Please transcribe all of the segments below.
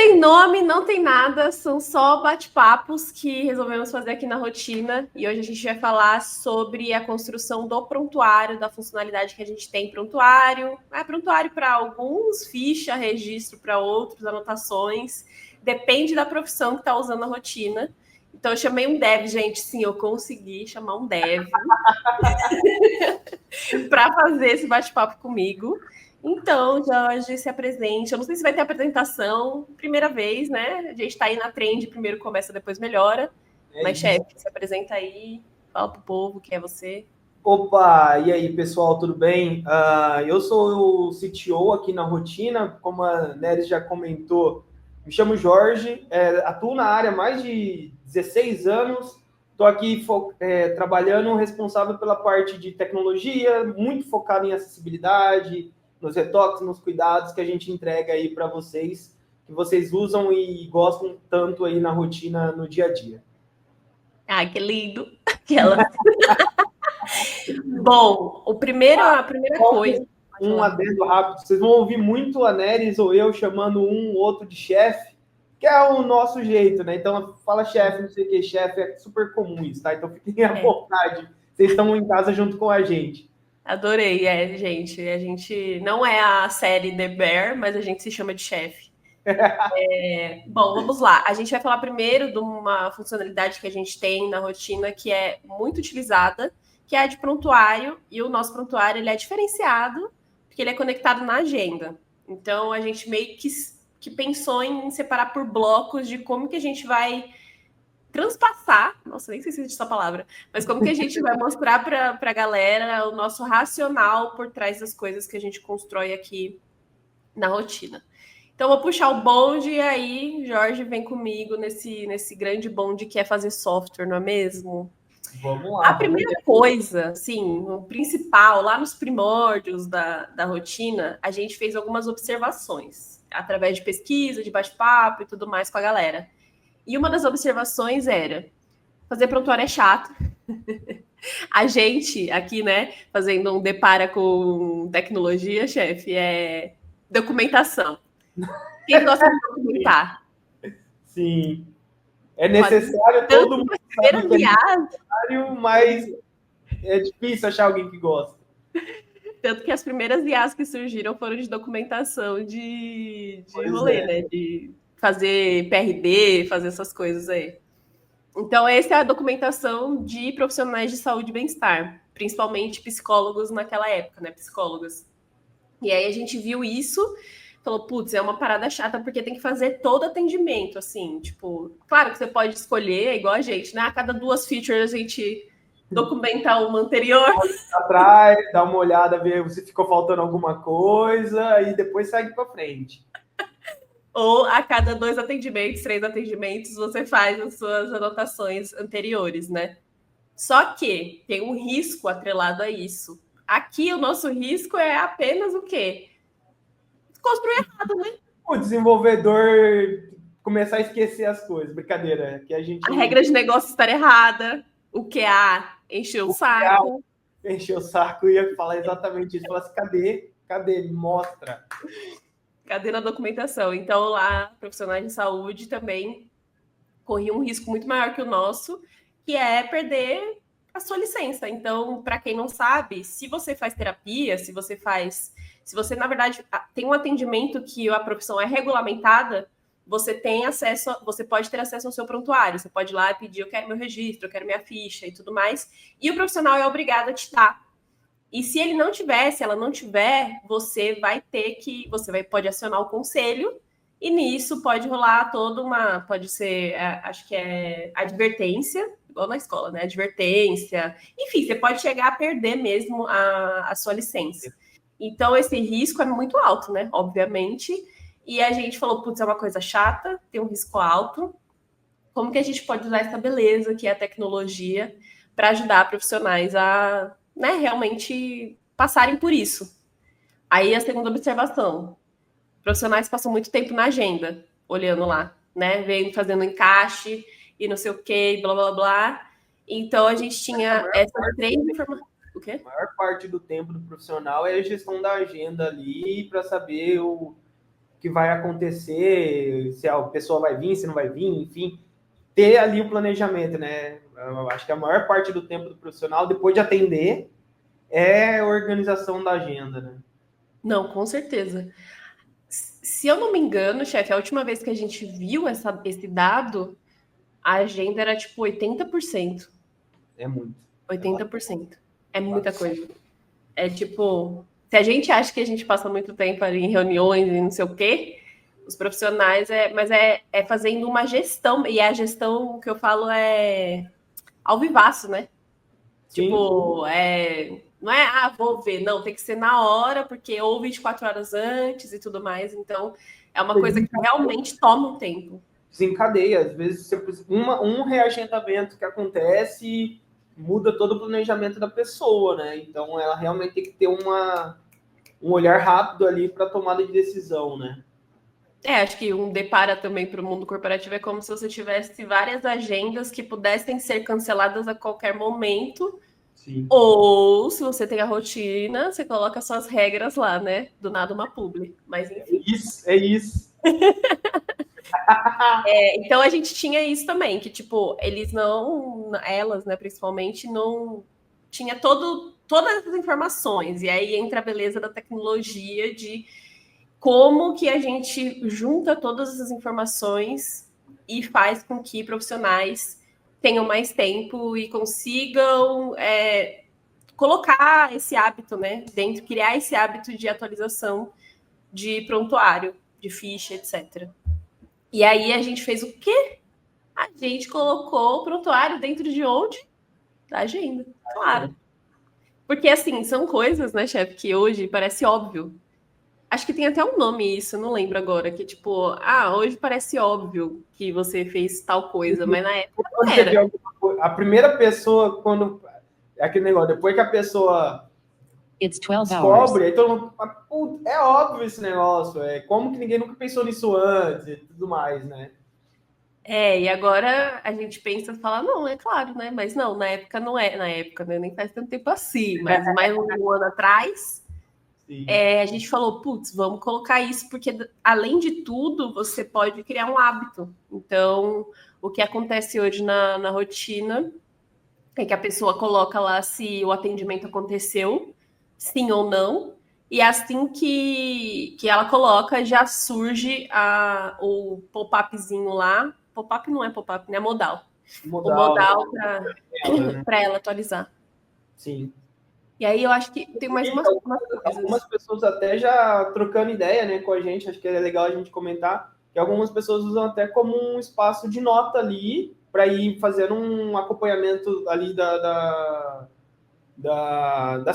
tem nome, não tem nada, são só bate-papos que resolvemos fazer aqui na rotina. E hoje a gente vai falar sobre a construção do prontuário, da funcionalidade que a gente tem prontuário. Prontuário para alguns, ficha, registro para outros, anotações. Depende da profissão que está usando a rotina. Então eu chamei um dev, gente. Sim, eu consegui chamar um dev para fazer esse bate-papo comigo. Então, Jorge, se apresente. Eu não sei se vai ter apresentação, primeira vez, né? A gente está aí na trend, primeiro começa, depois melhora. Mas, chefe, se apresenta aí, fala pro povo quem é você. Opa, e aí, pessoal, tudo bem? Eu sou o CTO aqui na Rotina, como a Neres já comentou, me chamo Jorge, atuo na área há mais de 16 anos, estou aqui trabalhando responsável pela parte de tecnologia, muito focado em acessibilidade, nos retoques, nos cuidados que a gente entrega aí para vocês, que vocês usam e gostam tanto aí na rotina, no dia a dia. Ah, que lindo! Aquela. Bom, a primeira coisa. Um adendo rápido, vocês vão ouvir muito a Neres ou eu chamando um ou outro de chefe, que é o nosso jeito, né? Então, fala chefe, não sei o que, chefe, é super comum isso, tá? Então, fiquem à vontade. Vocês estão em casa junto com a gente. Adorei, gente. A gente não é a série The Bear, mas a gente se chama de chefe. Bom, vamos lá. A gente vai falar primeiro de uma funcionalidade que a gente tem na rotina que é muito utilizada, que é a de prontuário. E o nosso prontuário ele é diferenciado porque ele é conectado na agenda. Então, a gente meio que pensou em separar por blocos de como que a gente vai transpassar, nossa, nem sei se existe essa palavra, mas como que a gente vai mostrar para a galera o nosso racional por trás das coisas que a gente constrói aqui na rotina. Então, vou puxar o bonde e aí, Jorge, vem comigo nesse grande bonde que é fazer software, não é mesmo? Vamos lá, A primeira coisa, sim, o principal, lá nos primórdios da rotina, a gente fez algumas observações, através de pesquisa, de bate-papo e tudo mais com a galera. E uma das observações era: fazer prontuário é chato. A gente aqui, né, fazendo um depara com tecnologia, chefe, é documentação. Quem gosta de documentar? Sim. É necessário, todo mundo sabe que é necessário, mas é difícil achar alguém que gosta. Tanto que as primeiras IAs que surgiram foram de documentação de rolê, né? De fazer PRD, fazer essas coisas aí. Então, essa é a documentação de profissionais de saúde e bem-estar, principalmente psicólogos naquela época, né? Psicólogas. E aí a gente viu isso, falou, putz, é uma parada chata, porque tem que fazer todo atendimento, assim, tipo, claro que você pode escolher, igual a gente, né? A cada 2 features a gente documenta uma anterior. Atrás, dá uma olhada, ver se ficou faltando alguma coisa e depois segue para frente. Ou a cada 2 atendimentos, 3 atendimentos, você faz as suas anotações anteriores, né? Só que tem um risco atrelado a isso. Aqui o nosso risco é apenas o quê? Construir errado, né? O desenvolvedor começar a esquecer as coisas. Brincadeira, que a gente... A regra de negócio estar errada, o QA encheu o saco. Encheu o saco e ia falar exatamente isso. Falar assim, cadê? Cadê? Mostra. Cadê na documentação? Então, lá, profissionais de saúde também corriam um risco muito maior que o nosso, que é perder a sua licença. Então, para quem não sabe, se você faz terapia, se você, na verdade, tem um atendimento que a profissão é regulamentada, você tem acesso, você pode ter acesso ao seu prontuário, você pode ir lá e pedir, eu quero meu registro, eu quero minha ficha e tudo mais, e o profissional é obrigado a te dar. E se ele não tiver, se ela não tiver, você pode acionar o conselho, e nisso pode rolar pode ser, acho que é advertência, igual na escola, né? Advertência. Enfim, você pode chegar a perder mesmo a sua licença. Então, esse risco é muito alto, né? Obviamente. E a gente falou, putz, é uma coisa chata, tem um risco alto. Como que a gente pode usar essa beleza que é a tecnologia para ajudar profissionais a, né, realmente passarem por isso? Aí a segunda observação: profissionais passam muito tempo na agenda, olhando lá, né? Vem fazendo encaixe e não sei o que, blá blá blá. Então a gente tinha essas 3 informações. O quê? A maior parte do tempo do profissional é a gestão da agenda ali para saber que vai acontecer, se a pessoa vai vir, se não vai vir, enfim, ter ali o planejamento, né? Eu acho que a maior parte do tempo do profissional, depois de atender, é a organização da agenda, né? Não, com certeza. Se eu não me engano, chefe, a última vez que a gente viu esse dado, a agenda era tipo 80%. É muito. 80%. É muita coisa. É tipo, se a gente acha que a gente passa muito tempo ali em reuniões e não sei o quê, os profissionais é fazendo uma gestão, e a gestão que eu falo é ao vivaço, né? Sim. Tipo, não é, vou ver, não, tem que ser na hora, porque ou 24 horas antes e tudo mais, então é uma coisa que realmente toma um tempo. Desencadeia, às vezes um reagendamento que acontece muda todo o planejamento da pessoa, né? Então ela realmente tem que ter um olhar rápido ali para tomada de decisão, né? Acho que um depara também para o mundo corporativo é como se você tivesse várias agendas que pudessem ser canceladas a qualquer momento. Sim. Ou, se você tem a rotina, você coloca suas regras lá, né? Do nada uma publi. Mas, enfim. É isso. Então, a gente tinha isso também, que, tipo, elas, né, principalmente, não tinha todas as informações. E aí entra a beleza da tecnologia de como que a gente junta todas as informações e faz com que profissionais tenham mais tempo e consigam colocar esse hábito, né, criar esse hábito de atualização de prontuário, de ficha, etc. E aí a gente fez o quê? A gente colocou o prontuário dentro de onde? Da agenda, claro. Porque, assim, são coisas, né, chefe, que hoje parece óbvio. Acho que tem até um nome isso, não lembro agora, que tipo, hoje parece óbvio que você fez tal coisa, mas na época não era. A primeira pessoa, quando é aquele negócio, depois que a pessoa descobre, aí todo mundo, é óbvio esse negócio, como que ninguém nunca pensou nisso antes e tudo mais, né? E agora a gente pensa e fala, não, é claro, né? Mas não, na época não é, na época, né? Nem faz tanto tempo assim, mas mais um ano atrás, a gente falou, putz, vamos colocar isso, porque além de tudo, você pode criar um hábito. Então, o que acontece hoje na rotina é que a pessoa coloca lá se o atendimento aconteceu, sim ou não, e assim que ela coloca, já surge o pop-upzinho lá. Pop-up não é pop-up, né? Modal. O modal para ela atualizar. Sim. E aí eu acho que tem mais umas coisas. Algumas pessoas até já trocando ideia, né, com a gente, acho que é legal a gente comentar, que algumas pessoas usam até como um espaço de nota ali, para ir fazendo um acompanhamento ali da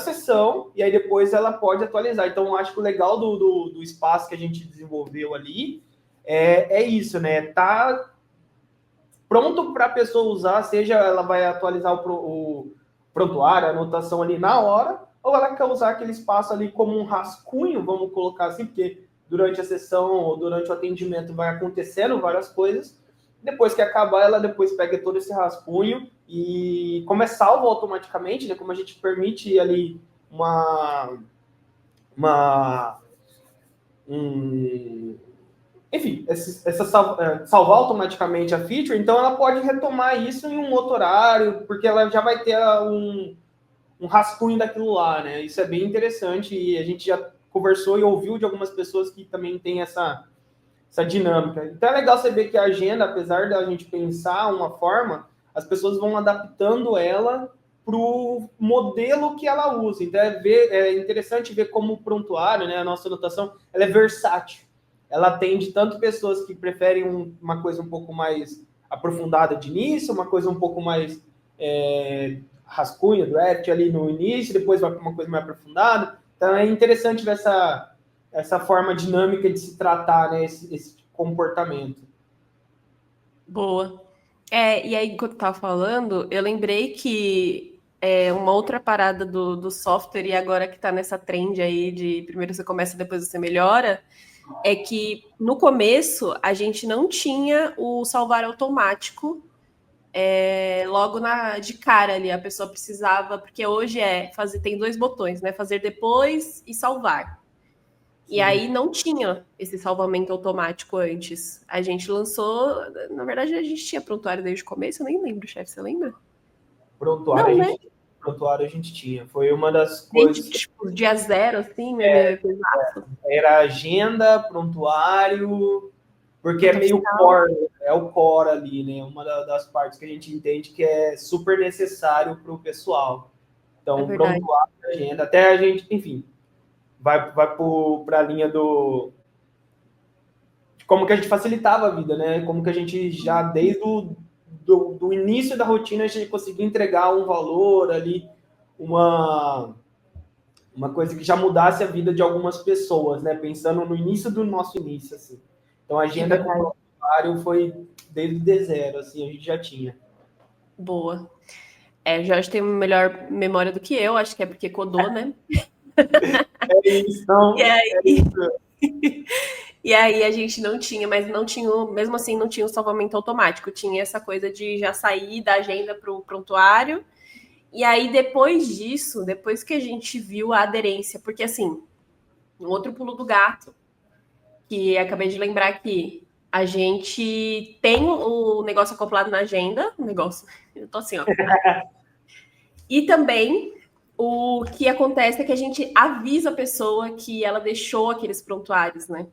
sessão, e aí depois ela pode atualizar. Então, eu acho que o legal do espaço que a gente desenvolveu ali é isso, né? Tá pronto para a pessoa usar, seja ela vai atualizar o prontuário, a anotação ali na hora, ou ela quer usar aquele espaço ali como um rascunho, vamos colocar assim, porque durante a sessão ou durante o atendimento vai acontecendo várias coisas. Depois que acabar, ela depois pega todo esse rascunho e como é salvo automaticamente, né? Como a gente permite ali enfim, salvar automaticamente a feature, então ela pode retomar isso em um outro horário, porque ela já vai ter um rascunho daquilo lá, né? Isso é bem interessante e a gente já conversou e ouviu de algumas pessoas que também tem essa dinâmica. Então é legal saber que a agenda, apesar da gente pensar uma forma, as pessoas vão adaptando ela para o modelo que ela usa. Então é interessante ver como o prontuário, né, a nossa anotação, ela é versátil. Ela atende tanto pessoas que preferem uma coisa um pouco mais aprofundada de início, uma coisa um pouco mais rascunho, draft ali no início, depois vai para uma coisa mais aprofundada. Então é interessante ver essa forma dinâmica de se tratar, né, esse comportamento. Boa. E aí, enquanto eu estava falando, eu lembrei que uma outra parada do software, e agora que está nessa trend aí de primeiro você começa, depois você melhora, é que no começo a gente não tinha o salvar automático logo de cara ali. A pessoa precisava, porque hoje tem dois botões, né? Fazer depois e salvar. E aí não tinha esse salvamento automático antes. A gente lançou, na verdade, a gente tinha prontuário desde o começo, eu nem lembro, chefe, você lembra? Prontuário, Não, né? prontuário a gente tinha. Foi uma das Desde, coisas que tipo, dia zero, assim, meu exato. era agenda, prontuário, porque é Nota meio fiscal, core, é o core ali, né? Uma das partes que a gente entende que é super necessário para o pessoal. é Então, verdade. prontuário, agenda, até a gente, enfim, vai para a linha de como que a gente facilitava a vida, né? Como que a gente já, desde do início da rotina, a gente conseguia entregar um valor ali, uma, uma coisa que já mudasse a vida de algumas pessoas, né? Pensando no início do nosso início, assim. Então, a É agenda com o verdade. prontuário foi desde o D0, assim, a gente já tinha. Boa. É, o Jorge tem melhor memória do que eu, acho que é porque codou, né? É isso, E então, aí, é isso. e aí a gente não tinha, mas não tinha, mesmo assim, não tinha o salvamento automático. Tinha essa coisa de já sair da agenda para o prontuário. E aí, depois disso, depois que a gente viu a aderência, porque assim, um outro pulo do gato, que acabei de lembrar aqui, a gente tem o negócio acoplado na agenda, o negócio, eu tô assim, ó. E também o que acontece é que a gente avisa a pessoa que ela deixou aqueles prontuários, né?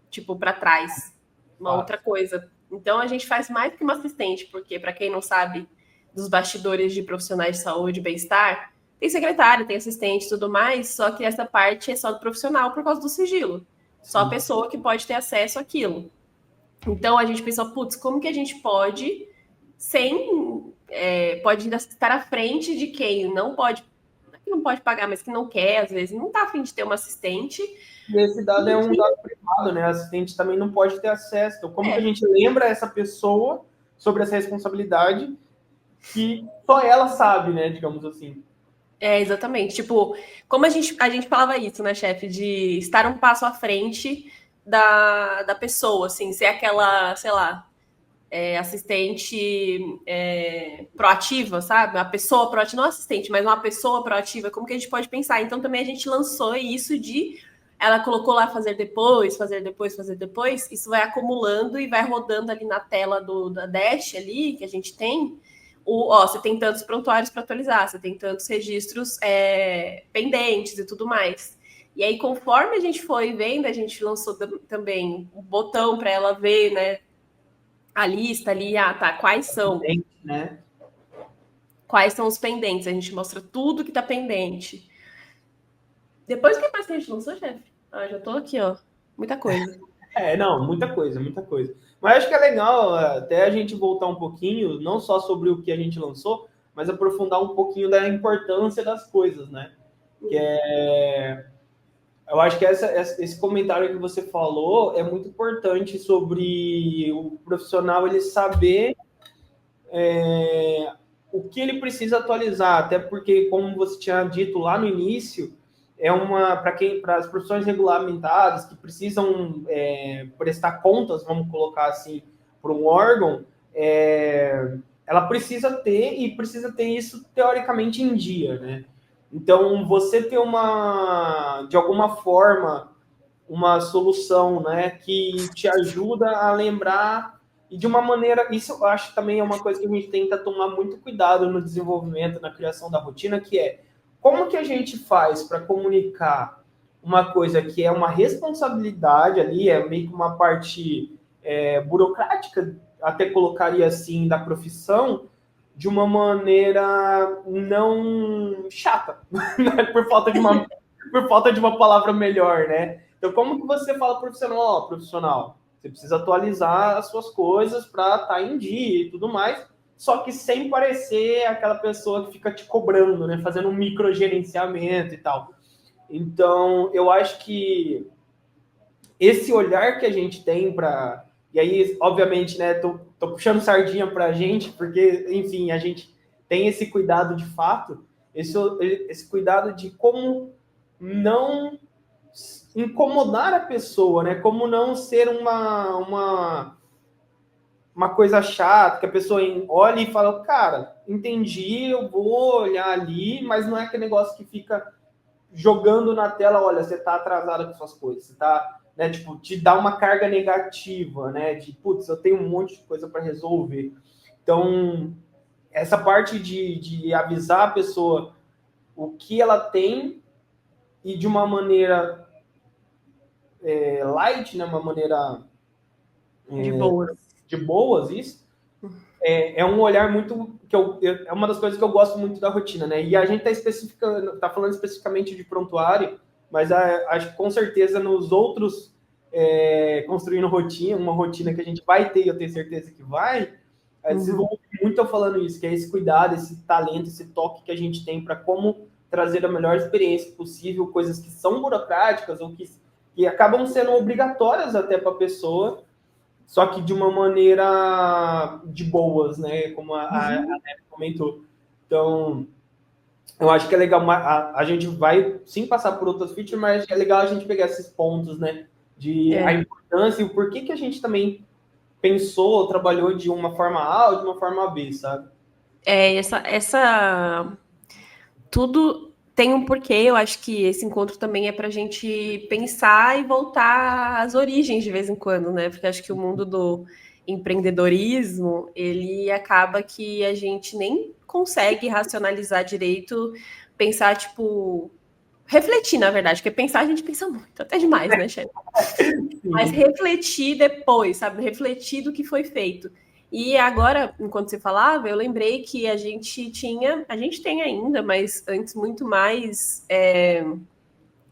Tipo, para trás. Uma outra Fato. coisa. Então a gente faz mais que uma assistente, porque, para quem não sabe dos bastidores de profissionais de saúde e bem-estar, tem secretário, tem assistente e tudo mais, só que essa parte é só do profissional por causa do sigilo. Só a Sim. pessoa que pode ter acesso àquilo. Então a gente pensou, putz, como que a gente pode, sem. Pode ainda estar à frente de quem não pode pagar, mas que não quer, às vezes, não tá afim de ter uma assistente. E esse dado é E um que, dado privado, né? A assistente também não pode ter acesso. Então, como que a é, gente lembra essa pessoa sobre essa responsabilidade que só ela sabe, né? Digamos assim. exatamente. Tipo, como a gente falava isso, né, chefe, de estar um passo à frente da pessoa, assim, ser aquela, sei lá, assistente proativa, sabe? Uma pessoa proativa, não assistente, mas uma pessoa proativa, como que a gente pode pensar? Então também a gente lançou isso de ela colocou lá fazer depois, fazer depois, fazer depois, isso vai acumulando e vai rodando ali na tela da Dash ali, que a gente tem, você tem tantos prontuários para atualizar, você tem tantos registros pendentes e tudo mais. E aí, conforme a gente foi vendo, a gente lançou também um botão para ela ver, né, a lista ali, tá, Né? quais são os pendentes, a gente mostra tudo que tá pendente. Depois, o que mais que a gente lançou, chefe? Já tô aqui, ó, muita coisa. Não, muita coisa, muita coisa. Mas acho que é legal até a gente voltar um pouquinho, não só sobre o que a gente lançou, mas aprofundar um pouquinho da importância das coisas, né? Que eu acho que esse comentário que você falou é muito importante sobre o profissional ele saber o que ele precisa atualizar, até porque, como você tinha dito lá no início, para as profissões regulamentadas que precisam prestar contas, vamos colocar assim, para um órgão, ela precisa ter e precisa ter isso teoricamente em dia, né? Então, você ter de alguma forma, uma solução, né, que te ajuda a lembrar e de uma maneira, isso eu acho também é uma coisa que a gente tenta tomar muito cuidado no desenvolvimento, na criação da rotina, que é como que a gente faz para comunicar uma coisa que é uma responsabilidade ali, é meio que uma parte burocrática, até colocaria assim, da profissão, de uma maneira não chata, né? Por falta de uma palavra melhor, né? Então, como que você fala profissional? Ó, profissional, você precisa atualizar as suas coisas para estar em dia e tudo mais, só que sem parecer aquela pessoa que fica te cobrando, né? Fazendo um microgerenciamento e tal. Então, eu acho que esse olhar que a gente tem para. E aí, obviamente, né, tô puxando sardinha para a gente, porque, enfim, a gente tem esse cuidado de fato, esse cuidado de como não incomodar a pessoa, né? Como não ser uma coisa chata, que a pessoa olha e fala, cara, entendi, eu vou olhar ali, mas não é aquele negócio que fica jogando na tela, olha, você está atrasado com suas coisas, você está, né, tipo, te dá uma carga negativa, né, de, putz, eu tenho um monte de coisa para resolver. Então, essa parte de avisar a pessoa o que ela tem e de uma maneira light, né, uma maneira de boas, isso, é um olhar muito é uma das coisas que eu gosto muito da rotina, né? E a gente tá falando especificamente de prontuário, mas acho que com certeza nos outros construindo rotina, uma rotina que a gente vai ter, eu tenho certeza que vai, vocês vão ouvir muito eu falando isso, que é esse cuidado, esse talento, esse toque que a gente tem para como trazer a melhor experiência possível, coisas que são burocráticas ou que acabam sendo obrigatórias até para a pessoa, só que de uma maneira de boas, né? Como a Nery comentou. Então, eu acho que é legal, a gente vai sim passar por outras features, mas é legal a gente pegar esses pontos, né? A importância e o porquê que a gente também pensou ou trabalhou de uma forma A ou de uma forma B, sabe? Tudo tem um porquê. Eu acho que esse encontro também é para a gente pensar e voltar às origens de vez em quando, né? Porque acho que o mundo do empreendedorismo, ele acaba que a gente nem consegue racionalizar direito, pensar, tipo, refletir, na verdade, porque pensar a gente pensa muito, até demais, né, chefe? Mas refletir depois, sabe? Refletir do que foi feito. E agora, enquanto você falava, eu lembrei que a gente tem ainda, mas antes muito mais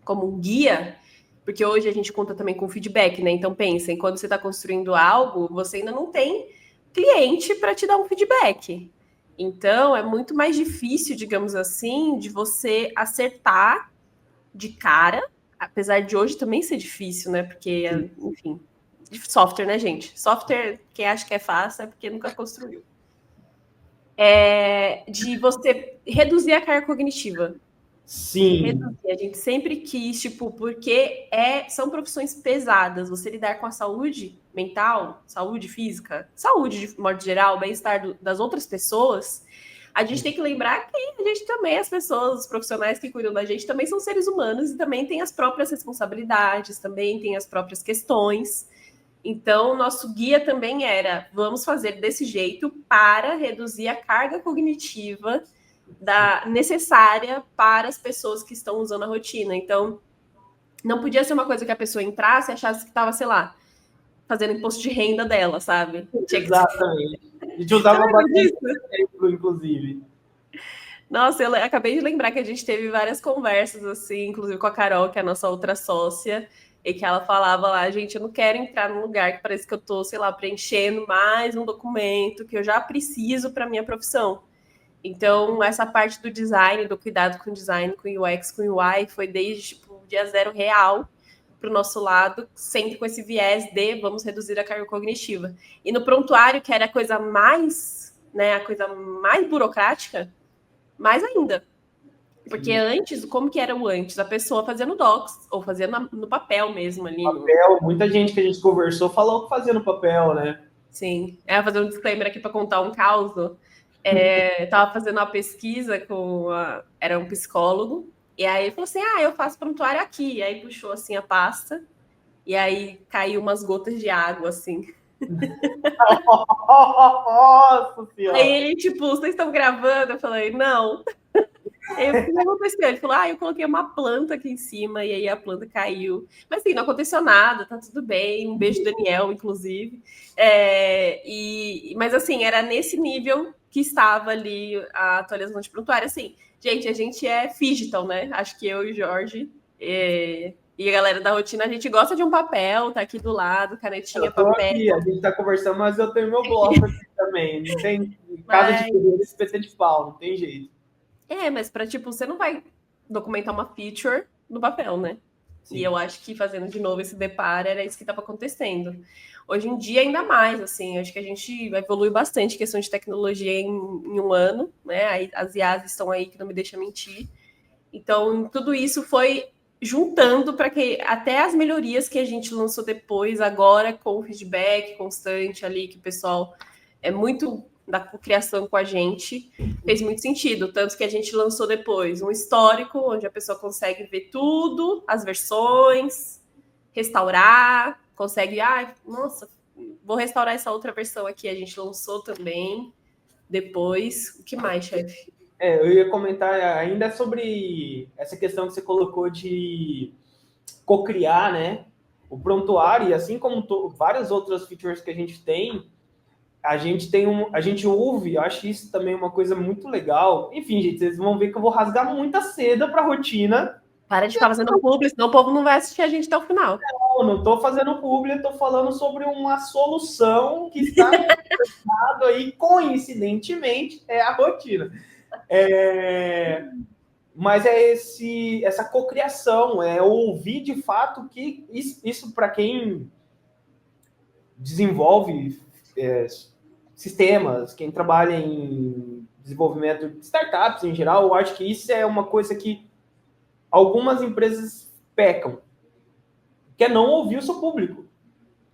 como um guia, porque hoje a gente conta também com feedback, né? Então pensem, quando você está construindo algo, você ainda não tem cliente para te dar um feedback. Então é muito mais difícil, digamos assim, de você acertar de cara, apesar de hoje também ser difícil, né? Porque, enfim, de software, né, gente? Software, quem acha que é fácil é porque nunca construiu. De você reduzir a carga cognitiva. Sim. Reduzir. A gente sempre quis, tipo, porque são profissões pesadas. Você lidar com a saúde mental, saúde física, saúde de modo geral, bem-estar das outras pessoas. A gente tem que lembrar que a gente também, as pessoas, os profissionais que cuidam da gente, também são seres humanos e também têm as próprias responsabilidades, também têm as próprias questões. Então, nosso guia também era: vamos fazer desse jeito para reduzir a carga cognitiva necessária para as pessoas que estão usando a rotina. Então, não podia ser uma coisa que a pessoa entrasse e achasse que estava, sei lá, fazendo imposto de renda dela, sabe? Exatamente. A gente usava bastante exemplo, inclusive. Nossa, eu acabei de lembrar que a gente teve várias conversas, assim, inclusive com a Carol, que é a nossa outra sócia, e que ela falava lá: gente, eu não quero entrar num lugar que parece que eu tô, sei lá, preenchendo mais um documento que eu já preciso para minha profissão. Então, essa parte do design, do cuidado com o design, com o UX, com o UI, foi desde tipo, o dia zero real para o nosso lado, sempre com esse viés de vamos reduzir a carga cognitiva. E no prontuário, que era a coisa mais, né, a coisa mais burocrática, mais ainda. Porque antes, como que era o antes? A pessoa fazia no Docs, ou fazia no papel mesmo ali. Papel, muita gente que a gente conversou falou que fazia no papel, né? Sim. Eu vou fazer um disclaimer aqui para contar um caos. Estava fazendo uma pesquisa era um psicólogo, e aí ele falou assim: eu faço prontuário aqui. E aí puxou assim a pasta, e aí caiu umas gotas de água, assim. Nossa senhora! Aí ele, tipo, vocês estão gravando? Eu falei, não. Aí o que aconteceu? Ele falou: eu coloquei uma planta aqui em cima, e aí a planta caiu. Mas assim, não aconteceu nada, tá tudo bem. Um beijo, Daniel, inclusive. Mas assim, era nesse nível que estava ali a atualização de prontuário. Assim, gente, a gente é digital, né? Acho que eu e o Jorge e a galera da rotina, a gente gosta de um papel, tá aqui do lado, canetinha, papel. Aqui, a gente tá conversando, mas eu tenho meu bloco aqui também. Não tem casa de ferreiro, espeta de pau, não tem jeito. Mas para tipo, você não vai documentar uma feature no papel, né? Sim. E eu acho que fazendo de novo esse deparo era isso que estava acontecendo. Hoje em dia, ainda mais, assim, acho que a gente evolui bastante em questão de tecnologia em um ano, né? Aí, as IAs estão aí, que não me deixa mentir. Então, tudo isso foi juntando para que até as melhorias que a gente lançou depois, agora com o feedback constante ali, que o pessoal é muito da criação com a gente, fez muito sentido. Tanto que a gente lançou depois um histórico, onde a pessoa consegue ver tudo, as versões, restaurar, consegue, nossa, vou restaurar essa outra versão aqui, a gente lançou também. Depois, o que mais, chefe? Eu ia comentar ainda sobre essa questão que você colocou de cocriar, né? O prontuário, e assim como várias outras features que a gente ouve, eu acho isso também uma coisa muito legal. Enfim, gente, vocês vão ver que eu vou rasgar muita seda para a rotina. Para de ficar fazendo publi, senão o povo não vai assistir a gente até o final. Não estou fazendo publi, estou falando sobre uma solução que está aí, coincidentemente, é a rotina. Mas é essa cocriação, é ouvir de fato que isso para quem desenvolve sistemas, quem trabalha em desenvolvimento de startups em geral, eu acho que isso é uma coisa que algumas empresas pecam, que é não ouvir o seu público,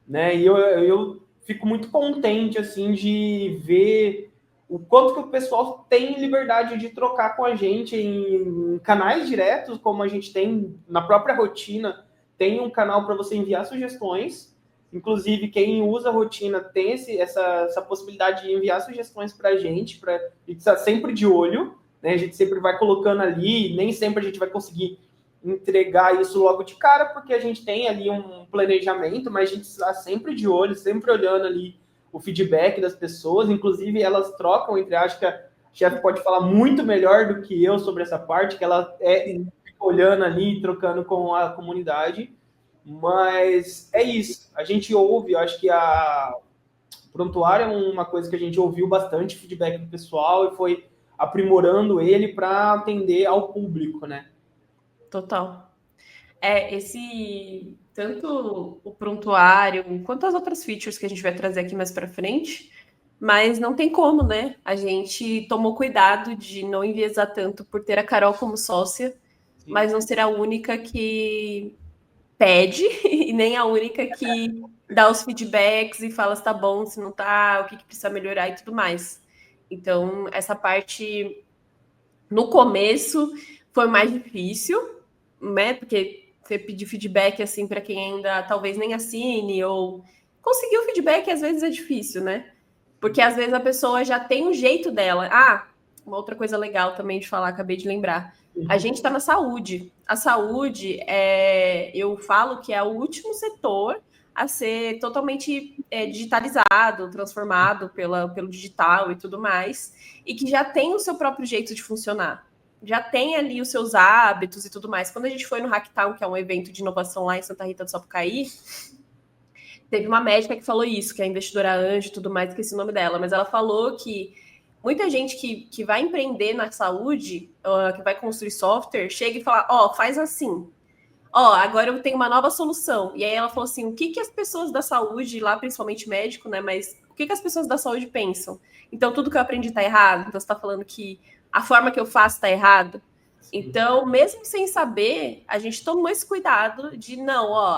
né? E eu fico muito contente assim de ver o quanto que o pessoal tem liberdade de trocar com a gente em canais diretos, como a gente tem na própria rotina, tem um canal para você enviar sugestões. Inclusive, quem usa a rotina tem essa possibilidade de enviar sugestões para a gente estar sempre de olho, né? A gente sempre vai colocando ali, nem sempre a gente vai conseguir entregar isso logo de cara, porque a gente tem ali um planejamento, mas a gente está sempre de olho, sempre olhando ali o feedback das pessoas, inclusive elas trocam entre, acho que a chefe pode falar muito melhor do que eu sobre essa parte, que ela fica olhando ali, trocando com a comunidade, mas é isso, a gente ouve, eu acho que a prontuário é uma coisa que a gente ouviu bastante feedback do pessoal e foi aprimorando ele para atender ao público, né? Total. Tanto o prontuário quanto as outras features que a gente vai trazer aqui mais para frente, mas não tem como, né? A gente tomou cuidado de não enviesar tanto por ter a Carol como sócia, sim, mas não ser a única que pede e nem a única que dá os feedbacks e fala se tá bom, se não tá, o que precisa melhorar e tudo mais. Então, essa parte no começo foi mais difícil, né? Porque você pedir feedback assim para quem ainda talvez nem assine ou conseguir o feedback às vezes é difícil, né? Porque às vezes a pessoa já tem um jeito dela. Uma outra coisa legal também de falar, acabei de lembrar. A gente está na saúde. A saúde, eu falo que é o último setor a ser totalmente digitalizado, transformado pelo digital e tudo mais, e que já tem o seu próprio jeito de funcionar. Já tem ali os seus hábitos e tudo mais. Quando a gente foi no Hacktown, que é um evento de inovação lá em Santa Rita do Sapucaí, teve uma médica que falou isso, que é a investidora Anjo e tudo mais, esqueci o nome dela, mas ela falou que muita gente que vai empreender na saúde, que vai construir software, chega e fala, faz assim. Agora eu tenho uma nova solução. E aí ela falou assim, o que as pessoas da saúde, lá principalmente médico, né, mas o que as pessoas da saúde pensam? Então tudo que eu aprendi tá errado? Então você tá falando que a forma que eu faço tá errado? Então, mesmo sem saber, a gente tomou esse cuidado de,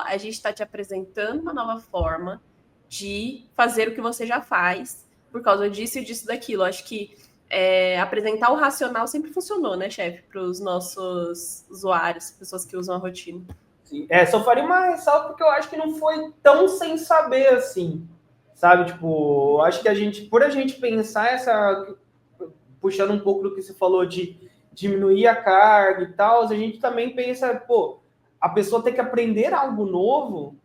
a gente está te apresentando uma nova forma de fazer o que você já faz, por causa disso e disso daquilo. Acho que apresentar o racional sempre funcionou, né, chefe, para os nossos usuários, pessoas que usam a rotina. Sim. Só faria uma ressalva porque eu acho que não foi tão sem saber assim, sabe? Tipo, acho que por a gente pensar puxando um pouco do que você falou de diminuir a carga e tal, a gente também pensa, a pessoa ter que aprender algo novo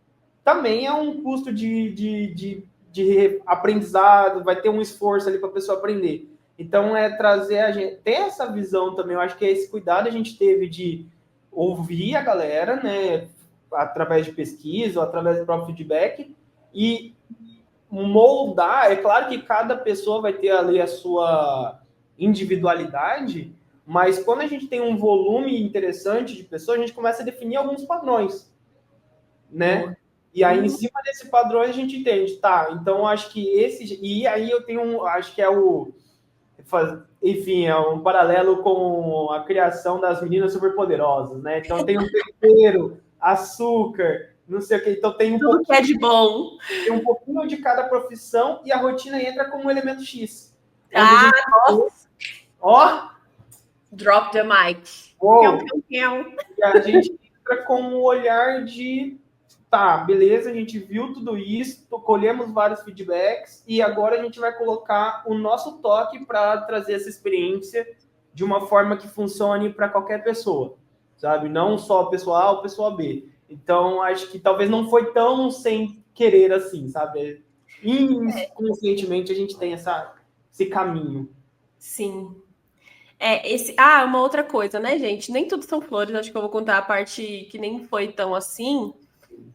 também é um custo de aprendizado, vai ter um esforço ali para a pessoa aprender. Então, trazer a gente, ter essa visão também, eu acho que esse cuidado a gente teve de ouvir a galera, né, através de pesquisa ou através do próprio feedback e moldar. É claro que cada pessoa vai ter ali a sua individualidade, mas quando a gente tem um volume interessante de pessoas, a gente começa a definir alguns padrões, né? E aí, em cima desse padrão, a gente entende, tá? Então, acho que e aí eu tenho acho que enfim, é um paralelo com a criação das meninas superpoderosas, né? Então, tem um tempero, açúcar, não sei o que. Então, tem tudo que é de bom. Tem um pouquinho de cada profissão e a rotina entra como um elemento X. onde a gente... Nossa! Ó! Drop the mic. Uou. E a gente entra com um olhar de tá, beleza, a gente viu tudo isso, colhemos vários feedbacks e agora a gente vai colocar o nosso toque para trazer essa experiência de uma forma que funcione para qualquer pessoa, sabe? Não só a pessoa A ou a pessoa B. Então, acho que talvez não foi tão sem querer assim, sabe? Inconscientemente a gente tem esse caminho. Sim. Uma outra coisa, né, gente? Nem tudo são flores, acho que eu vou contar a parte que nem foi tão assim,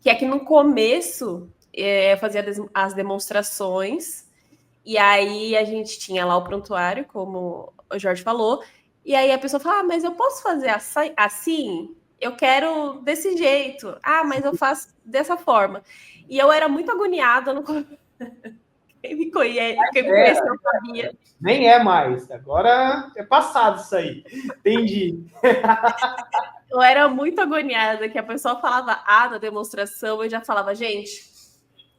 que é que no começo eu fazia as demonstrações, e aí a gente tinha lá o prontuário, como o Jorge falou, e aí a pessoa fala, mas eu posso fazer assim? Eu quero desse jeito. Ah, mas eu faço dessa forma. E eu era muito agoniada no começo. Quem me conheceu sabia. Nem é mais. Agora é passado isso aí. Entendi. Eu era muito agoniada que a pessoa falava na demonstração, eu já falava, gente,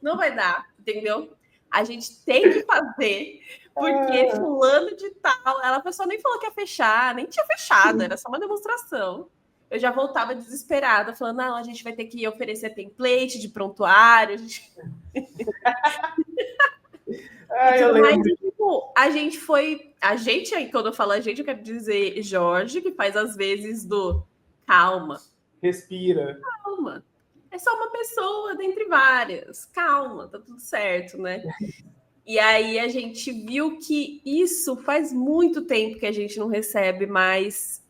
não vai dar, entendeu? A gente tem que fazer, porque fulano de tal, a pessoa nem falou que ia fechar, nem tinha fechado, era só uma demonstração. Eu já voltava desesperada, falando, não, a gente vai ter que oferecer template de prontuário, a gente... Eu lembro. E, tipo, a gente aí, quando eu falo a gente, eu quero dizer Jorge, que faz às vezes do calma. Respira. Calma. É só uma pessoa dentre várias. Calma, tá tudo certo, né? E aí a gente viu que isso faz muito tempo que a gente não recebe mais.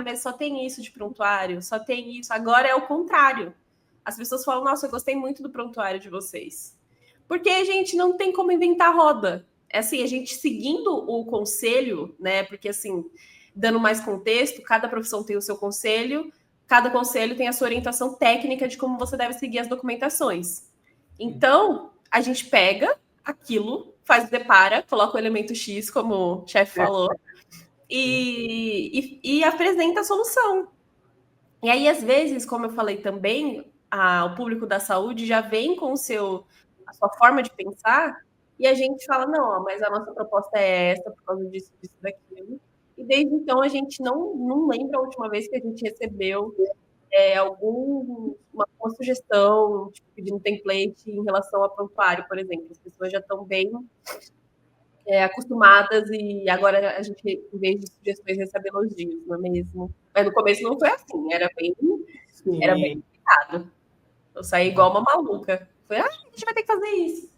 Mas só tem isso de prontuário, só tem isso. Agora é o contrário. As pessoas falam, nossa, eu gostei muito do prontuário de vocês. Porque a gente não tem como inventar roda. É assim, a gente seguindo o conselho, né? Porque assim, dando mais contexto, cada profissão tem o seu conselho, cada conselho tem a sua orientação técnica de como você deve seguir as documentações. Então, a gente pega aquilo, faz o depara, coloca o elemento X, como o chefe falou, e apresenta a solução. E aí, às vezes, como eu falei também, o público da saúde já vem com a sua forma de pensar, e a gente fala, não, mas a nossa proposta é essa, por causa disso, disso, daquilo. E desde então a gente não lembra a última vez que a gente recebeu uma sugestão, tipo, pedindo template em relação a prontuário, por exemplo. As pessoas já estão bem acostumadas e agora a gente, em vez de sugestões, recebe elogios, não é mesmo? Mas no começo não foi assim, era bem complicado. Eu saí igual uma maluca. Foi, a gente vai ter que fazer isso.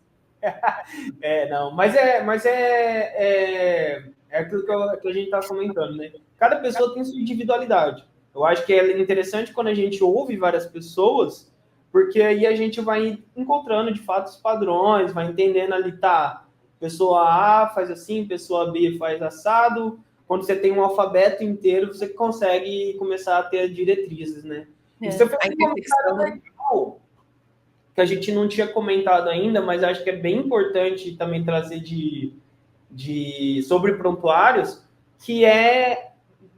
Mas é aquilo que a gente está comentando, né? Cada pessoa tem sua individualidade. Eu acho que é interessante quando a gente ouve várias pessoas, porque aí a gente vai encontrando de fato os padrões, vai entendendo ali, tá? Pessoa A faz assim, pessoa B faz assado. Quando você tem um alfabeto inteiro, você consegue começar a ter diretrizes, né? E você fez um comentário legal, que a gente não tinha comentado ainda, mas acho que é bem importante também trazer sobre prontuários, que é,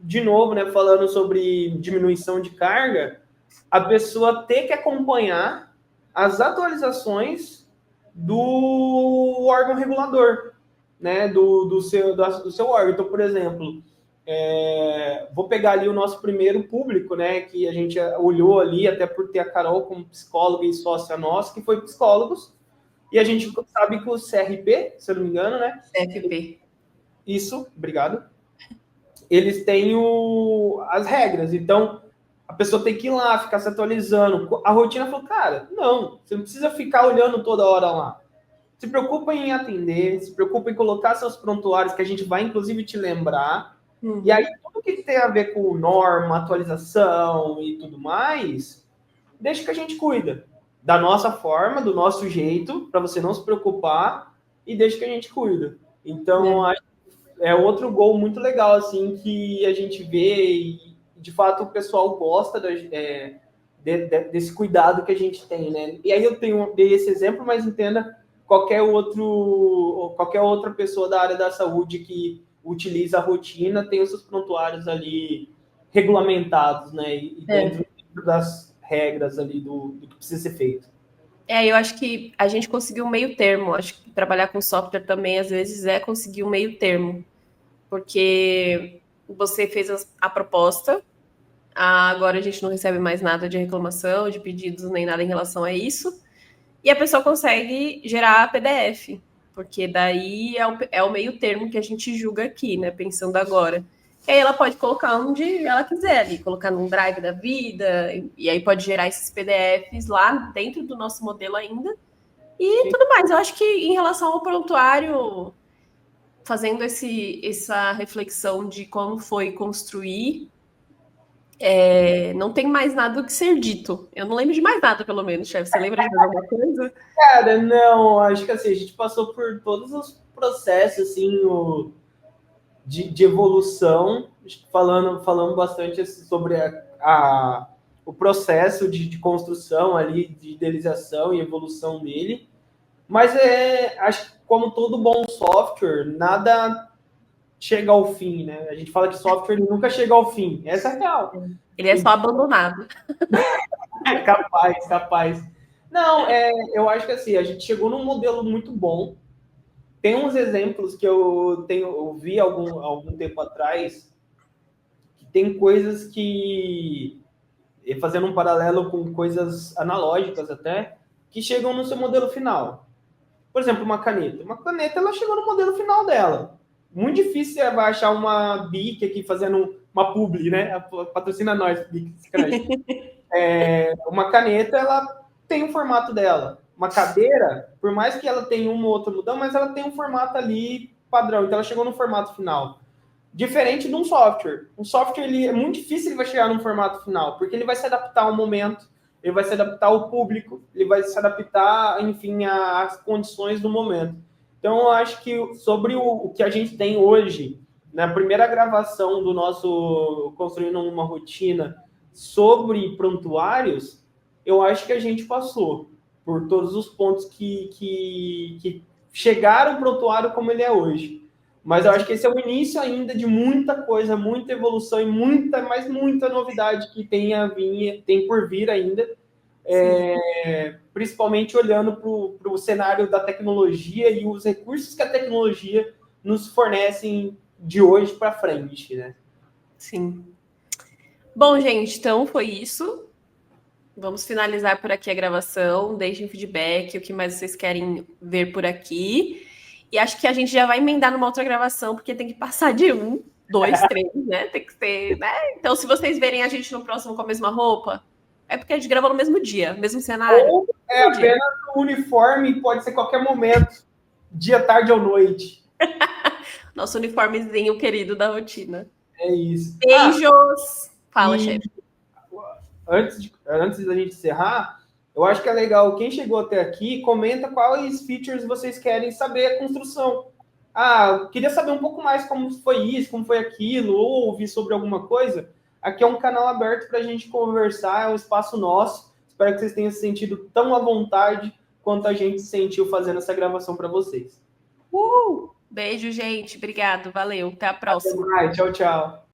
de novo, né, falando sobre diminuição de carga, a pessoa ter que acompanhar as atualizações do órgão regulador, né, do seu órgão. Então, por exemplo, vou pegar ali o nosso primeiro público, né, que a gente olhou ali, até por ter a Carol como psicóloga e sócia nossa, que foi psicólogos, e a gente sabe que o CRP, se eu não me engano, né? CFP. Isso, obrigado. Eles têm as regras, então a pessoa tem que ir lá, ficar se atualizando. A rotina falou, cara, não, você não precisa ficar olhando toda hora lá. Se preocupa em atender, se preocupa em colocar seus prontuários, que a gente vai, inclusive, te lembrar. Uhum. E aí, tudo que tem a ver com norma, atualização e tudo mais, deixa que a gente cuida. Da nossa forma, do nosso jeito, para você não se preocupar, e deixa que a gente cuida. Então, acho que é outro gol muito legal, assim, que a gente vê e, de fato, o pessoal gosta desse cuidado que a gente tem, né? E aí eu dei esse exemplo, mas entenda qualquer outra pessoa da área da saúde que utiliza a rotina tem os seus prontuários ali regulamentados, né? E dentro das regras ali do que precisa ser feito. Eu acho que a gente conseguiu um meio termo. Acho que trabalhar com software também, às vezes, é conseguir um meio termo. Porque você fez a proposta, agora a gente não recebe mais nada de reclamação, de pedidos, nem nada em relação a isso. E a pessoa consegue gerar PDF, porque daí é o meio termo que a gente julga aqui, né? Pensando agora. E aí ela pode colocar onde ela quiser ali, colocar num drive da vida, e aí pode gerar esses PDFs lá dentro do nosso modelo ainda. E Sim. tudo mais. Eu acho que em relação ao prontuário, fazendo essa reflexão de como foi construir, não tem mais nada que ser dito. Eu não lembro de mais nada, pelo menos, chefe. Você lembra de mais alguma coisa? Cara, não, acho que assim, a gente passou por todos os processos, assim, de evolução, falando bastante assim, sobre o processo de construção ali, de idealização e evolução dele. Mas acho que como todo bom software, nada chega ao fim, né? A gente fala que software nunca chega ao fim. Essa é a real. Ele é só abandonado. Capaz, capaz. Não, eu acho que assim, a gente chegou num modelo muito bom. Tem uns exemplos que eu vi algum tempo atrás, que tem coisas que, fazendo um paralelo com coisas analógicas até, que chegam no seu modelo final. Por exemplo, uma caneta. Uma caneta, ela chegou no modelo final dela. Muito difícil você vai achar uma Bic aqui fazendo uma publi, né? Patrocina nós, Bic. Uma caneta, ela tem um formato dela. Uma cadeira, por mais que ela tenha uma ou outra mudança, mas ela tem um formato ali padrão. Então ela chegou no formato final. Diferente de um software. Um software, ele é muito difícil ele vai chegar num formato final, porque ele vai se adaptar ao momento, ele vai se adaptar ao público, ele vai se adaptar, enfim, às condições do momento. Então, eu acho que sobre o que a gente tem hoje, na primeira gravação do nosso Construindo uma Rotina sobre prontuários, eu acho que a gente passou por todos os pontos que chegaram ao prontuário como ele é hoje. Mas eu acho que esse é o início ainda de muita coisa, muita evolução e muita novidade que tem por vir ainda. Principalmente olhando para o cenário da tecnologia e os recursos que a tecnologia nos fornecem de hoje para frente, né? Sim. Bom, gente, então foi isso. Vamos finalizar por aqui a gravação. Deixem feedback, o que mais vocês querem ver por aqui. E acho que a gente já vai emendar numa outra gravação, porque tem que passar de 1, 2, 3, né? Tem que ter, né? Então, se vocês verem a gente no próximo com a mesma roupa, é porque a gente gravou no mesmo dia, mesmo cenário. Ou é apenas o uniforme, pode ser qualquer momento, dia, tarde ou noite. Nosso uniformezinho querido da rotina. É isso. Beijos! Fala, chefe. Antes da gente encerrar, eu acho que é legal, quem chegou até aqui, comenta quais features vocês querem saber a construção. Eu queria saber um pouco mais como foi isso, como foi aquilo, ou ouvir sobre alguma coisa. Aqui é um canal aberto para a gente conversar, é um espaço nosso. Espero que vocês tenham se sentido tão à vontade quanto a gente se sentiu fazendo essa gravação para vocês. Beijo, gente. Obrigado. Valeu. Até a próxima. Até mais. Tchau, tchau.